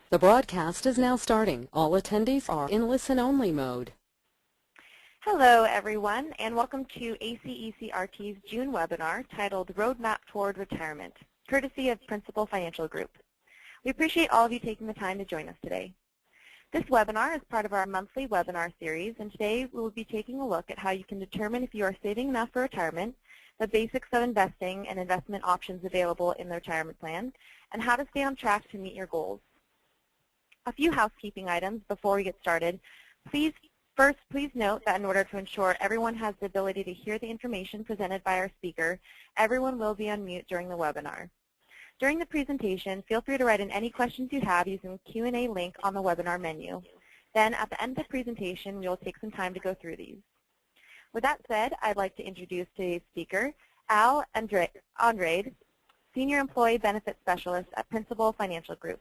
The broadcast is now starting. All attendees are in listen-only mode. Hello, everyone, and welcome to ACECRT's June webinar titled Roadmap Toward Retirement, courtesy of Principal Financial Group. We appreciate all of you taking the time to join us today. This webinar is part of our monthly webinar series, and today we will be taking a look at how you can determine if you are saving enough for retirement, the basics of investing and investment options available in the retirement plan, and how to stay on track to meet your goals. A few housekeeping items before we get started. Please note that in order to ensure everyone has the ability to hear the information presented by our speaker, everyone will be on mute during the webinar. During the presentation, feel free to write in any questions you have using the Q&A link on the webinar menu. Then at the end of the presentation, we will take some time to go through these. With that said, I'd like to introduce today's speaker, Al Andrade, Senior Employee Benefit Specialist at Principal Financial Group.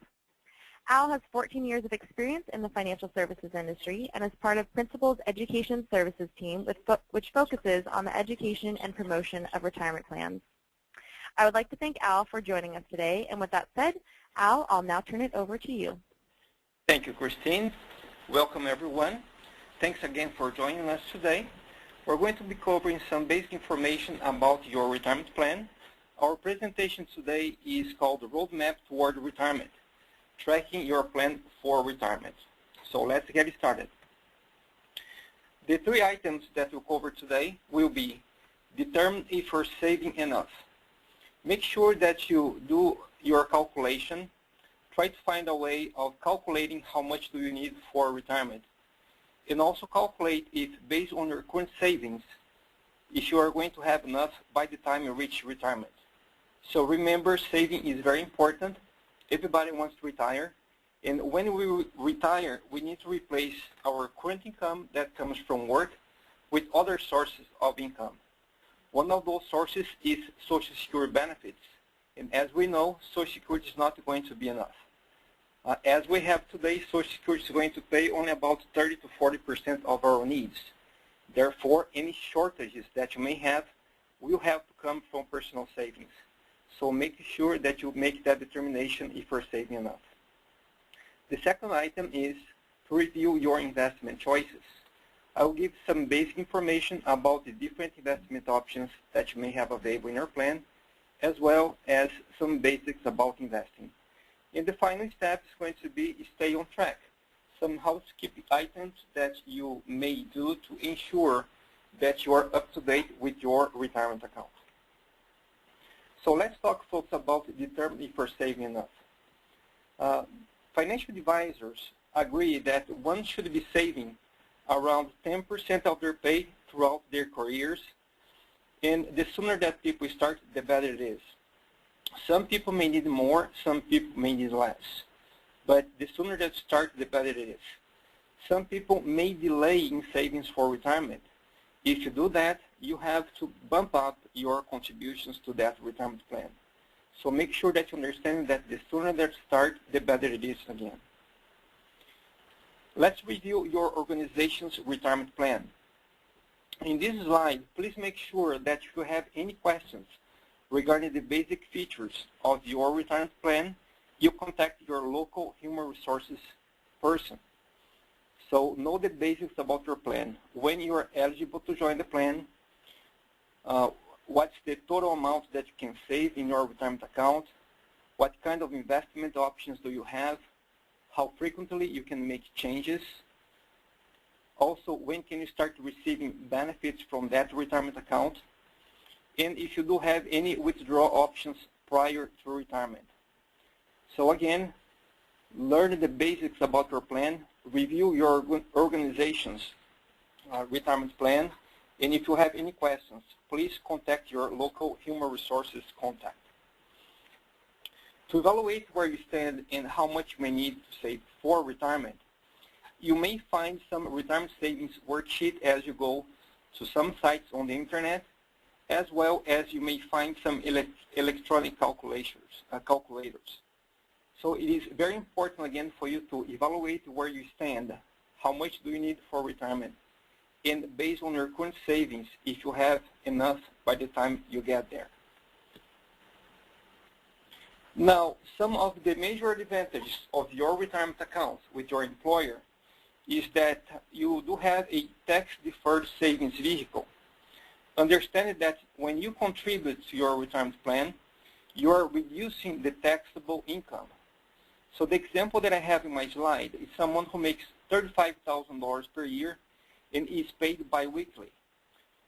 Al has 14 years of experience in the financial services industry and is part of Principal's Education Services team, which focuses on the education and promotion of retirement plans. I would like to thank Al for joining us today, and with that said, Al, I'll now turn it over to you. Thank you, Christine. Welcome, everyone. Thanks again for joining us today. We're going to be covering some basic information about your retirement plan. Our presentation today is called the Roadmap Toward Retirement, tracking your plan for retirement. So let's get started. The three items that we'll cover today will be determine if you're saving enough. Make sure that you do your calculation. Try to find a way of calculating how much do you need for retirement. And also calculate if, based on your current savings, if you are going to have enough by the time you reach retirement. So remember, saving is very important. Everybody wants to retire, and when we retire, we need to replace our current income that comes from work with other sources of income. One of those sources is Social Security benefits, and as we know, Social Security is not going to be enough. As we have today, Social Security is going to pay only about 30 to 40% of our needs. Therefore, any shortages that you may have will have to come from personal savings. So make sure that you make that determination if you're saving enough. The second item is to review your investment choices. I will give some basic information about the different investment options that you may have available in your plan, as well as some basics about investing. And the final step is going to be stay on track. Some housekeeping items that you may do to ensure that you are up to date with your retirement account. So let's talk, folks, about determining if you're saving enough. Financial advisors agree that one should be saving around 10% of their pay throughout their careers, and the sooner that people start, the better it is. Some people may need more, some people may need less, but the sooner that start, the better it is. Some people may delay in savings for retirement. If you do that, you have to bump up your contributions to that retirement plan. So make sure that you understand that the sooner that you start, the better it is again. Let's review your organization's retirement plan. In this slide, please make sure that if you have any questions regarding the basic features of your retirement plan, you contact your local human resources person. So know the basics about your plan. When you are eligible to join the plan, what's the total amount that you can save in your retirement account, what kind of investment options do you have, how frequently you can make changes. Also, when can you start receiving benefits from that retirement account, and if you do have any withdrawal options prior to retirement. So again, learn the basics about your plan, review your organization's retirement plan, and if you have any questions, please contact your local human resources contact. To evaluate where you stand and how much you may need to save for retirement, you may find some retirement savings worksheet as you go to some sites on the internet, as well as you may find some electronic calculators. So it is very important, again, for you to evaluate where you stand, how much do you need for retirement, and based on your current savings, if you have enough by the time you get there. Now, some of the major advantages of your retirement account with your employer is that you do have a tax-deferred savings vehicle. Understand that when you contribute to your retirement plan, you are reducing the taxable income. So the example that I have in my slide is someone who makes $35,000 per year and is paid biweekly.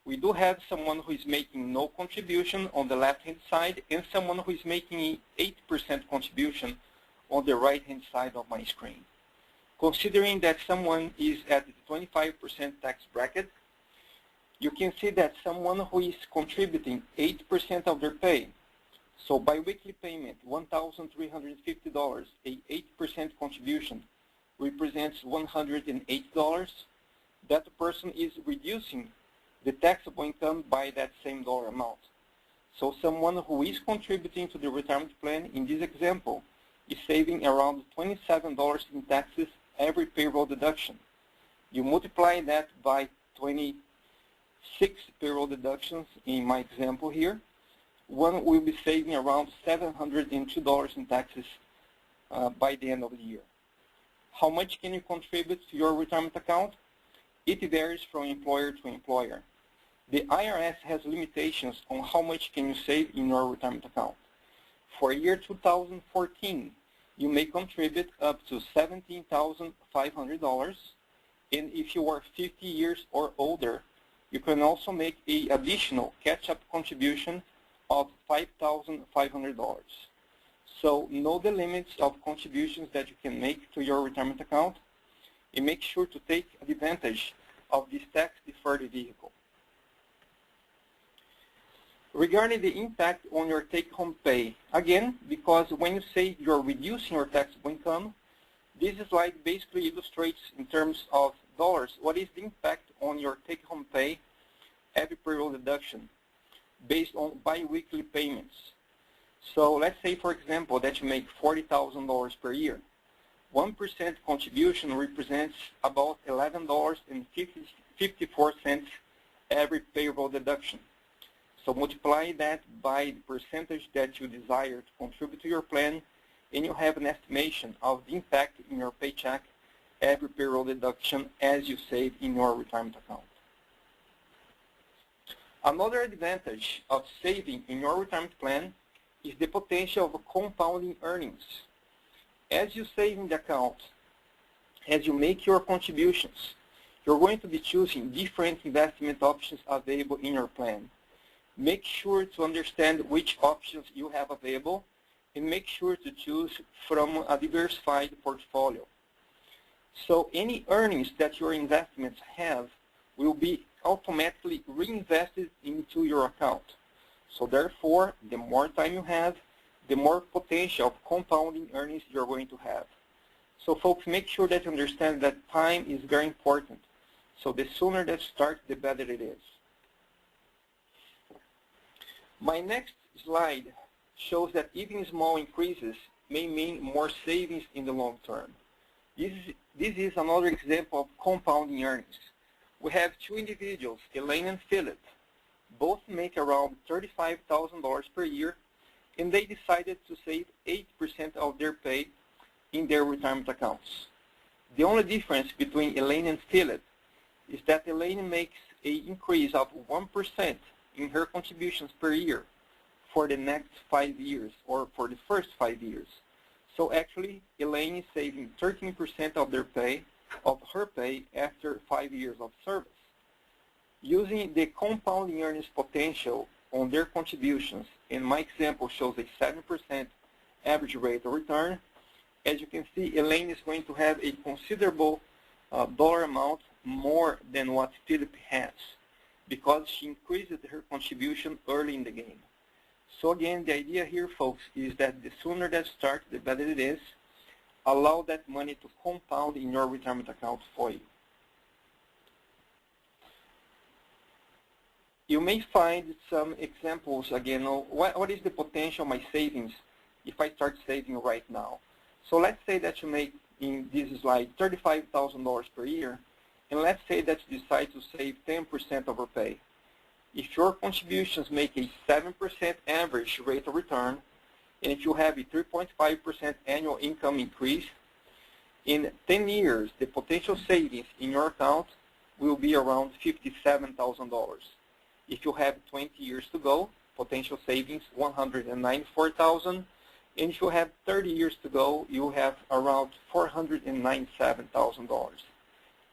We do have someone who is making no contribution on the left-hand side and someone who is making 8% contribution on the right-hand side of my screen. Considering that someone is at the 25% tax bracket, you can see that someone who is contributing 8% of their pay, so biweekly payment, $1,350, a 8% contribution represents $108. That person is reducing the taxable income by that same dollar amount. So someone who is contributing to the retirement plan in this example is saving around $27 in taxes every payroll deduction. You multiply that by 26 payroll deductions in my example here, one will be saving around $702 in taxes by the end of the year. How much can you contribute to your retirement account? It varies from employer to employer. The IRS has limitations on how much can you save in your retirement account. For year 2014, you may contribute up to $17,500, and if you are 50 years or older, you can also make an additional catch-up contribution of $5,500. So know the limits of contributions that you can make to your retirement account, and make sure to take advantage of this tax-deferred vehicle. Regarding the impact on your take-home pay, again, because when you say you're reducing your taxable income, this slide basically illustrates in terms of dollars what is the impact on your take-home pay every payroll deduction based on biweekly payments. So let's say, for example, that you make $40,000 per year. 1% contribution represents about $11.54 every payroll deduction. So multiply that by the percentage that you desire to contribute to your plan, and you have an estimation of the impact in your paycheck every payroll deduction as you save in your retirement account. Another advantage of saving in your retirement plan is the potential of compounding earnings. As you save in the account, as you make your contributions, you're going to be choosing different investment options available in your plan. Make sure to understand which options you have available and make sure to choose from a diversified portfolio. So any earnings that your investments have will be automatically reinvested into your account. So therefore, the more time you have, the more potential of compounding earnings you're going to have. So folks, make sure that you understand that time is very important. So the sooner that starts, the better it is. My next slide shows that even small increases may mean more savings in the long term. This is another example of compounding earnings. We have two individuals, Elaine and Philip. Both make around $35,000 per year, and they decided to save 8% of their pay in their retirement accounts. The only difference between Elaine and Philip is that Elaine makes an increase of 1% in her contributions per year for the next 5 years, or for the first 5 years. So actually, Elaine is saving 13% of her pay after 5 years of service. Using the compounding earnings potential on their contributions, and my example shows a 7% average rate of return, as you can see, Elaine is going to have a considerable dollar amount more than what Philip has, because she increased her contribution early in the game. So again, the idea here, folks, is that the sooner that starts, the better it is. Allow that money to compound in your retirement account for you. You may find some examples, again, of what is the potential of my savings if I start saving right now. So let's say that you make, in this slide, $35,000 per year, and let's say that you decide to save 10% of your pay. If your contributions make a 7% average rate of return, And if you have a 3.5% annual income increase, in 10 years, the potential savings in your account will be around $57,000. If you have 20 years to go, potential savings $194,000. And if you have 30 years to go, you have around $497,000.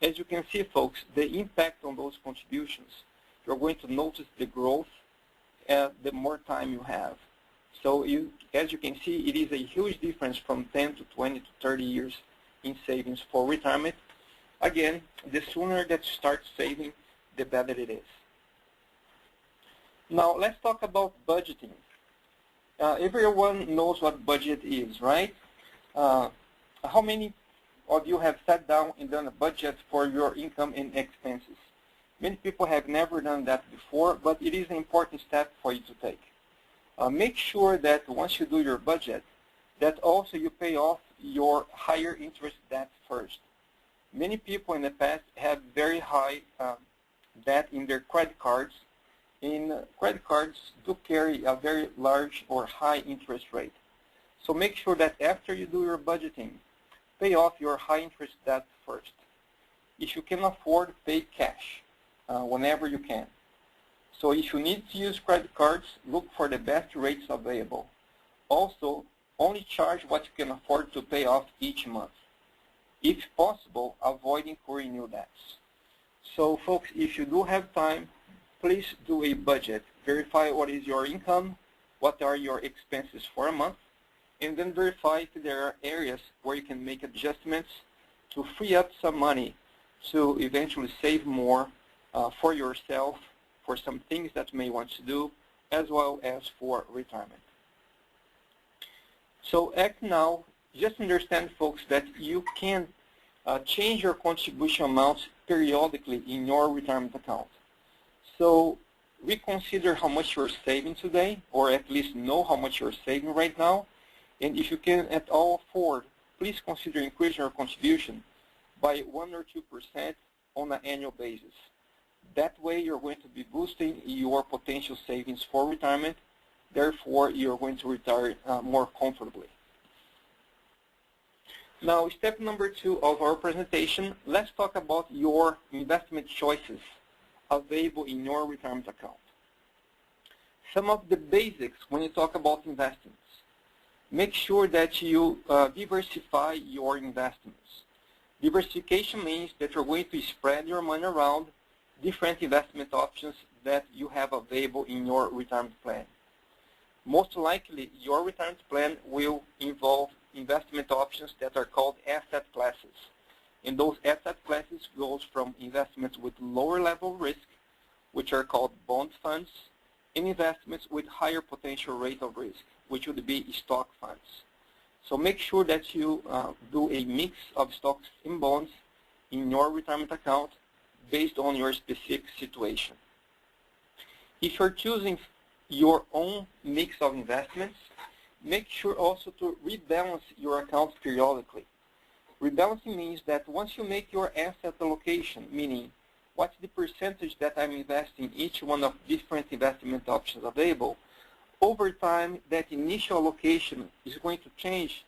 As you can see, folks, the impact on those contributions, you're going to notice the growth the more time you have. So as you can see, it is a huge difference from 10 to 20 to 30 years in savings for retirement. Again, the sooner that you start saving, the better it is. Now, let's talk about budgeting. Everyone knows what budget is, right? How many of you have sat down and done a budget for your income and expenses? Many people have never done that before, but it is an important step for you to take. Make sure that once you do your budget, that also you pay off your higher interest debt first. Many people in the past have very high debt in their credit cards, and credit cards do carry a very large or high interest rate. So make sure that after you do your budgeting, pay off your high interest debt first. If you can afford, pay cash whenever you can. So if you need to use credit cards, look for the best rates available. Also, only charge what you can afford to pay off each month. If possible, avoid incurring new debts. So folks, if you do have time, please do a budget. Verify what is your income, what are your expenses for a month, and then verify if there are areas where you can make adjustments to free up some money to eventually save more for yourself, for some things that you may want to do, as well as for retirement. So act now. Just understand, folks, that you can change your contribution amounts periodically in your retirement account. So reconsider how much you're saving today, or at least know how much you're saving right now. And if you can at all afford, please consider increasing your contribution by 1 or 2% on an annual basis. That way you're going to be boosting your potential savings for retirement. Therefore, you're going to retire more comfortably. Now, step number 2 of our presentation, let's talk about your investment choices available in your retirement account. Some of the basics when you talk about investments. Make sure that you diversify your investments. Diversification means that you're going to spread your money around different investment options that you have available in your retirement plan. Most likely, your retirement plan will involve investment options that are called asset classes. And those asset classes goes from investments with lower level risk, which are called bond funds, and investments with higher potential rate of risk, which would be stock funds. So make sure that you do a mix of stocks and bonds in your retirement account based on your specific situation. If you're choosing your own mix of investments, make sure also to rebalance your accounts periodically. Rebalancing means that once you make your asset allocation, meaning what's the percentage that I'm investing in each one of different investment options available, over time that initial allocation is going to change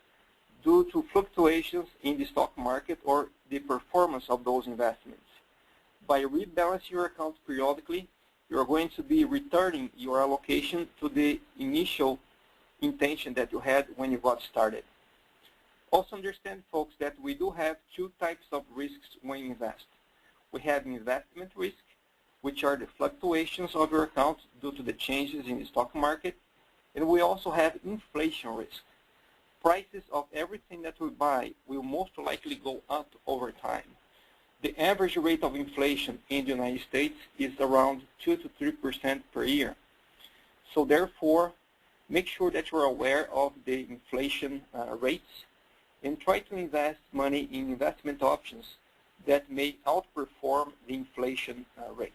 due to fluctuations in the stock market or the performance of those investments. By rebalancing your accounts periodically, you're going to be returning your allocation to the initial intention that you had when you got started. Also understand, folks, that we do have 2 types of risks when you invest. We have investment risk, which are the fluctuations of your account due to the changes in the stock market, and we also have inflation risk. Prices of everything that we buy will most likely go up over time. The average rate of inflation in the United States is around 2 to 3% per year. So therefore, make sure that you're aware of the inflation rates and try to invest money in investment options that may outperform the inflation rate.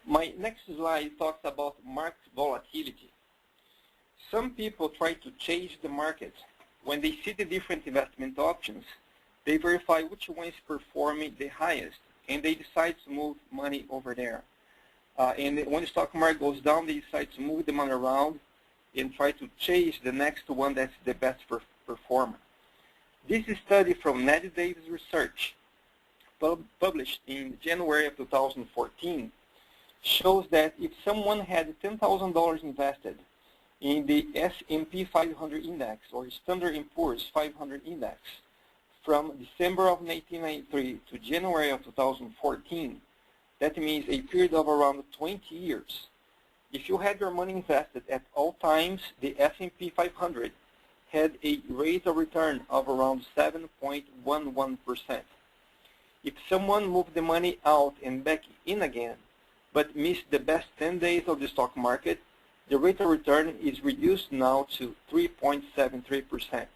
My next slide talks about market volatility. Some people try to change the market. When they see the different investment options, they verify which one is performing the highest, and they decide to move money over there. And when the stock market goes down, they decide to move the money around and try to chase the next one that's the best performer. This study from Ned Davis Research, published in January of 2014, shows that if someone had $10,000 invested in the S&P 500 index or Standard & Poor's 500 index from December of 1993 to January of 2014, that means a period of around 20 years. If you had your money invested at all times, the S&P 500 had a rate of return of around 7.11%. If someone moved the money out and back in again, but missed the best 10 days of the stock market, the rate of return is reduced now to 3.73%.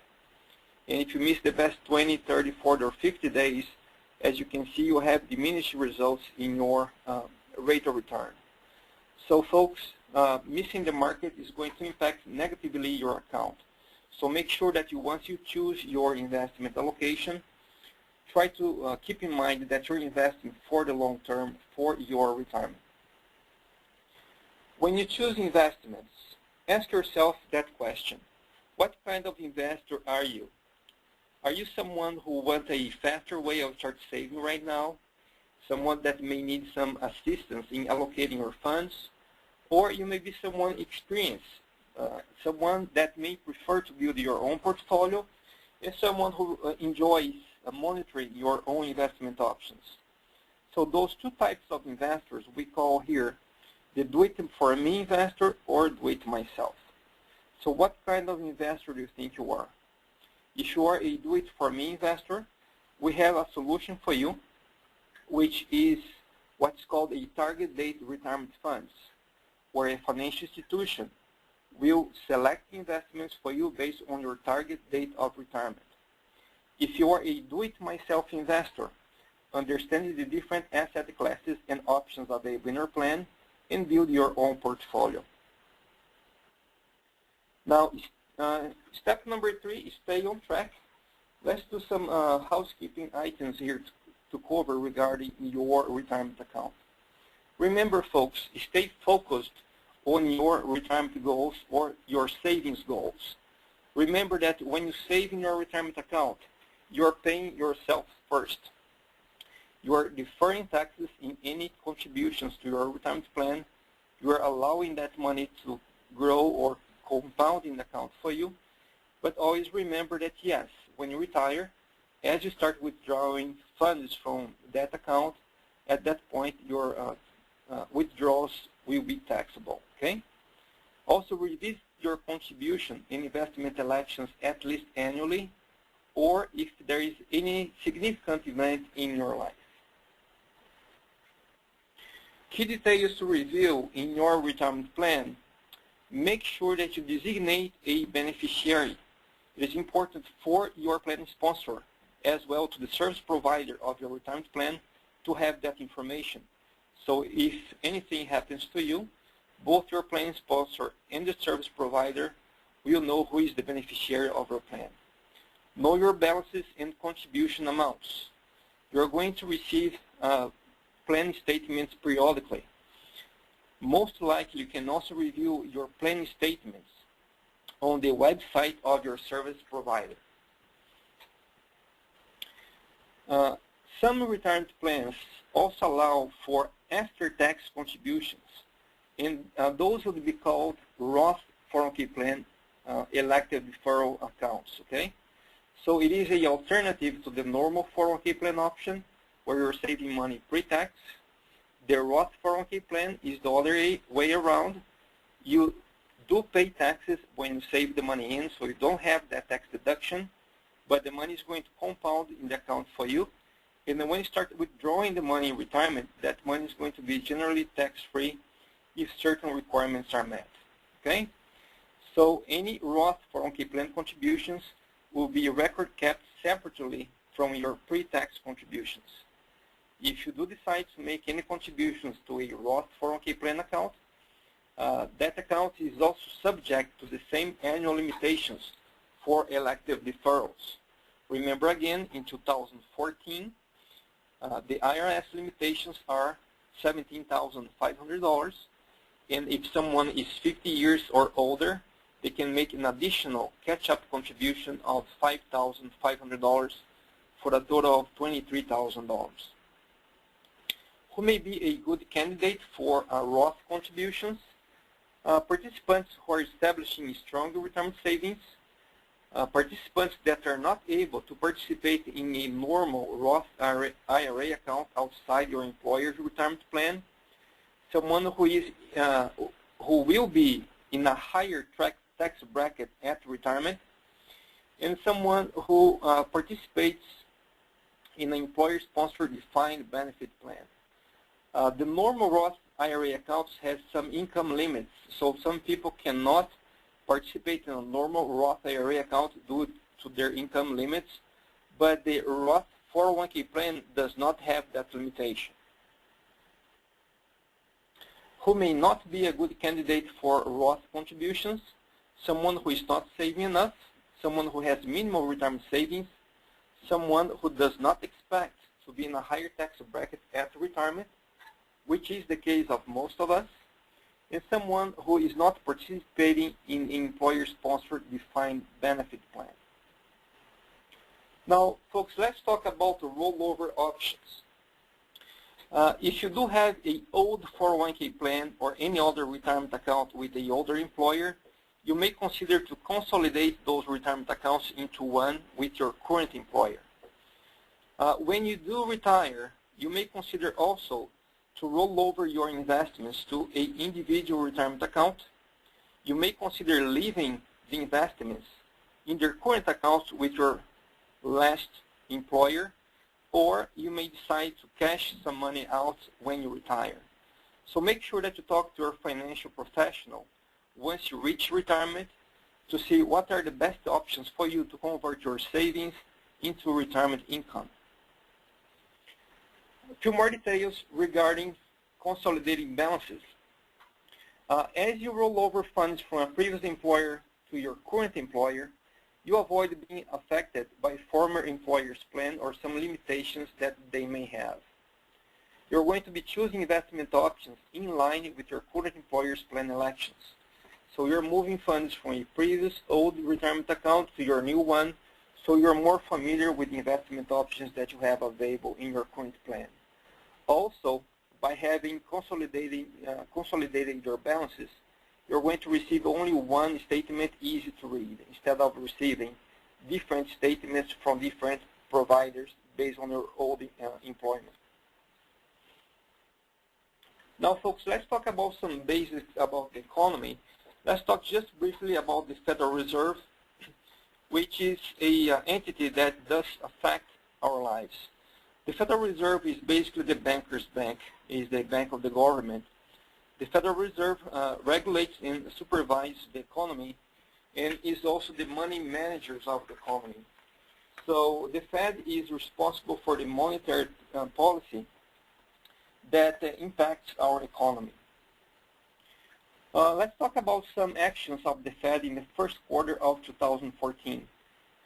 And if you miss the best 20, 30, 40, or 50 days, as you can see, you have diminished results in your rate of return. So folks, missing the market is going to impact negatively your account. So make sure that once you choose your investment allocation, try to keep in mind that you're investing for the long term for your retirement. When you choose investments, ask yourself that question. What kind of investor are you? Are you someone who wants a faster way of start saving right now? Someone that may need some assistance in allocating your funds? Or you may be someone experienced, someone that may prefer to build your own portfolio, and someone who enjoys monitoring your own investment options. So those two types of investors we call here the do-it-for-me investor or do-it-myself. So what kind of investor do you think you are? If you are a do-it-for-me investor, we have a solution for you, which is what's called a target date retirement funds, where a financial institution will select investments for you based on your target date of retirement. If you are a do-it-myself investor, understanding the different asset classes and options available in your plan, and build your own portfolio. Now, step number 3 is stay on track. Let's do some housekeeping items here to cover regarding your retirement account. Remember, folks, stay focused on your retirement goals or your savings goals. Remember that when you save in your retirement account, you're paying yourself first. You are deferring taxes in any contributions to your retirement plan. You are allowing that money to grow or compound in the account for you. But always remember that, yes, when you retire, as you start withdrawing funds from that account, at that point your withdrawals will be taxable. Okay? Also, revisit your contribution in investment elections at least annually, or if there is any significant event in your life. Key details to review in your retirement plan. Make sure that you designate a beneficiary. It is important for your plan sponsor, as well to the service provider of your retirement plan, to have that information. So if anything happens to you, both your plan sponsor and the service provider will know who is the beneficiary of your plan. Know your balances and contribution amounts. You're going to receive plan statements periodically. Most likely, you can also review your plan statements on the website of your service provider. Some retirement plans also allow for after-tax contributions, and those would be called Roth 401k plan elective deferral accounts. Okay, so it is an alternative to the normal 401k plan option, where you're saving money pre-tax. The Roth 401k plan is the other way around. You do pay taxes when you save the money in, so you don't have that tax deduction, but the money is going to compound in the account for you. And then when you start withdrawing the money in retirement, that money is going to be generally tax-free if certain requirements are met. Okay? So any Roth 401k plan contributions will be record kept separately from your pre-tax contributions. If you do decide to make any contributions to a Roth 401k plan account, that account is also subject to the same annual limitations for elective deferrals. Remember again, in 2014, the IRS limitations are $17,500. And if someone is 50 years or older, they can make an additional catch-up contribution of $5,500 for a total of $23,000. Who may be a good candidate for Roth contributions? Participants who are establishing strong retirement savings, participants that are not able to participate in a normal Roth IRA account outside your employer's retirement plan, someone who will be in a higher tax bracket at retirement, and someone who participates in an employer-sponsored defined benefit plan. The normal Roth IRA accounts has some income limits, so some people cannot participate in a normal Roth IRA account due to their income limits, but the Roth 401k plan does not have that limitation. Who may not be a good candidate for Roth contributions? Someone who is not saving enough, someone who has minimal retirement savings, someone who does not expect to be in a higher tax bracket at retirement, which is the case of most of us, and someone who is not participating in an employer-sponsored defined benefit plan. Now, folks, let's talk about the rollover options. If you do have an old 401k plan or any other retirement account with an older employer, you may consider to consolidate those retirement accounts into one with your current employer. When you do retire, you may consider also to roll over your investments to an individual retirement account. You may consider leaving the investments in your current accounts with your last employer, or you may decide to cash some money out when you retire. So make sure that you talk to your financial professional once you reach retirement to see what are the best options for you to convert your savings into retirement income. A few more details regarding consolidating balances. As you roll over funds from a previous employer to your current employer, you avoid being affected by former employer's plan or some limitations that they may have. You're going to be choosing investment options in line with your current employer's plan elections. So you're moving funds from a previous old retirement account to your new one, so you're more familiar with the investment options that you have available in your current plan. Also, by having consolidated your balances, you're going to receive only one statement easy to read instead of receiving different statements from different providers based on your old employment. Now, folks, let's talk about some basics about the economy. Let's talk just briefly about the Federal Reserve, which is an entity that does affect our lives. The Federal Reserve is basically the banker's bank, is the bank of the government. The Federal Reserve regulates and supervises the economy and is also the money managers of the economy. So the Fed is responsible for the monetary policy that impacts our economy. Let's talk about some actions of the Fed in the first quarter of 2014.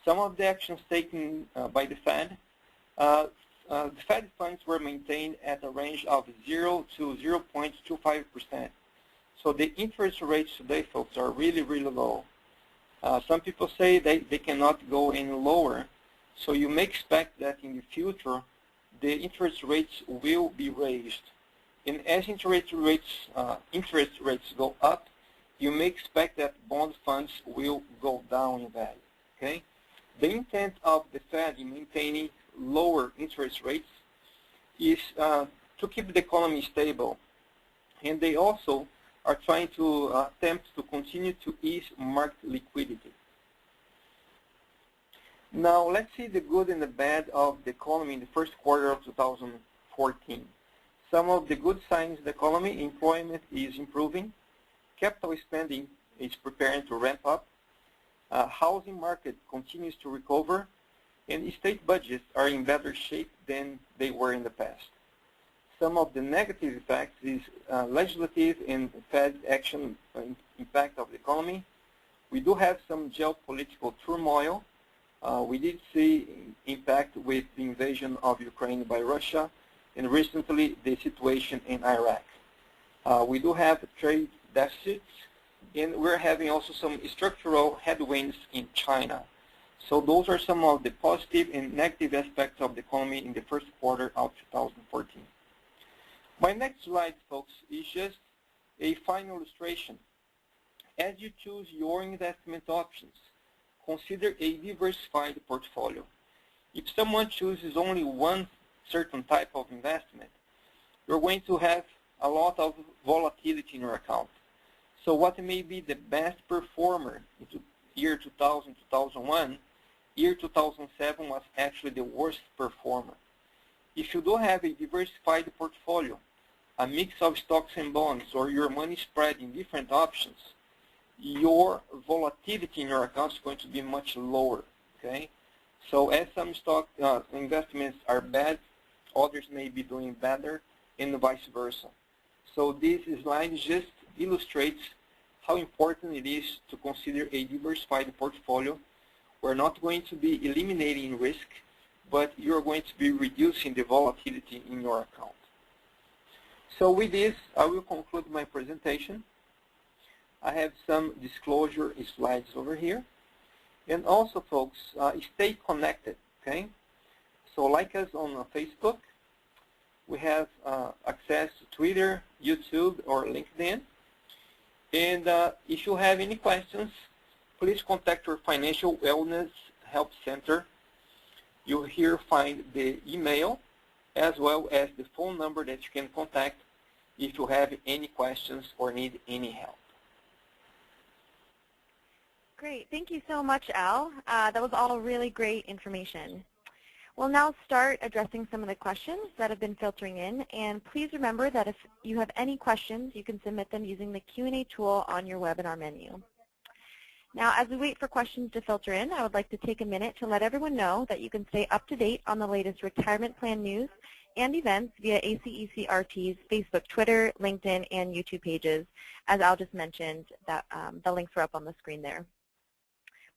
Some of the actions taken by the Fed. The Fed funds were maintained at a range of 0 to 0.25%. So the interest rates today, folks, are really, really low. Some people say they cannot go any lower. So you may expect that in the future, the interest rates will be raised. And as interest rates go up, you may expect that bond funds will go down in value. Okay? The intent of the Fed in maintaining lower interest rates is to keep the economy stable. And they also are trying to attempt to continue to ease market liquidity. Now, let's see the good and the bad of the economy in the first quarter of 2014. Some of the good signs in the economy: employment is improving, capital spending is preparing to ramp up, housing market continues to recover, and state budgets are in better shape than they were in the past. Some of the negative effects is legislative and Fed action impact of the economy. We do have some geopolitical turmoil. We did see impact with the invasion of Ukraine by Russia. and recently the situation in Iraq. We do have trade deficits, and we're having also some structural headwinds in China. So those are some of the positive and negative aspects of the economy in the first quarter of 2014. My next slide, folks, is just a final illustration. As you choose your investment options, consider a diversified portfolio. If someone chooses only one certain type of investment, you're going to have a lot of volatility in your account. So what may be the best performer in year 2000, 2001, year 2007 was actually the worst performer. If you do have a diversified portfolio, a mix of stocks and bonds, or your money spread in different options, your volatility in your account is going to be much lower, okay? So as some stock investments are bad, others may be doing better, and vice versa. So this slide just illustrates how important it is to consider a diversified portfolio. We're not going to be eliminating risk, but you're going to be reducing the volatility in your account. So with this, I will conclude my presentation. I have some disclosure slides over here. And also, folks, stay connected, okay? So like us on Facebook, we have access to Twitter, YouTube, or LinkedIn. And if you have any questions, please contact your Financial Wellness Help Center. You'll here find the email as well as the phone number that you can contact if you have any questions or need any help. Great. Thank you so much, Al. That was all really great information. We'll now start addressing some of the questions that have been filtering in. And please remember that if you have any questions, you can submit them using the Q&A tool on your webinar menu. Now, as we wait for questions to filter in, I would like to take a minute to let everyone know that you can stay up to date on the latest retirement plan news and events via ACECRT's Facebook, Twitter, LinkedIn, and YouTube pages. As Al just mentioned, that the links are up on the screen there.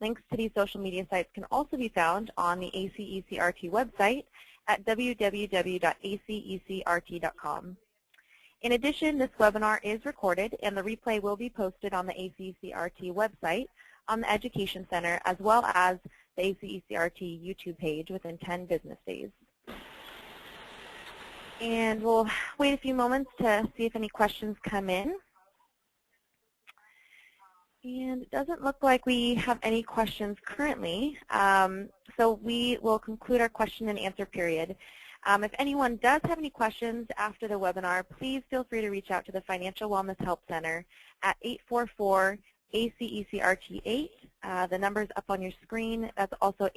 Links to these social media sites can also be found on the ACECRT website at www.acecrt.com. In addition, this webinar is recorded, and the replay will be posted on the ACECRT website on the Education Center, as well as the ACECRT YouTube page within 10 business days. And we'll wait a few moments to see if any questions come in. And it doesn't look like we have any questions currently, so we will conclude our question and answer period. If anyone does have any questions after the webinar, please feel free to reach out to the Financial Wellness Help Center at 844-ACECRT8. The number is up on your screen. That's also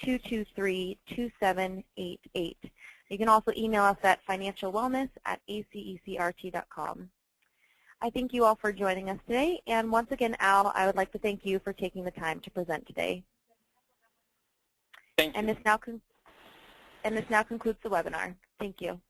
844-223-2788. You can also email us at financialwellness@acecrt.com. I thank you all for joining us today. And once again, Al, I would like to thank you for taking the time to present today. Thank you. And this now concludes the webinar. Thank you.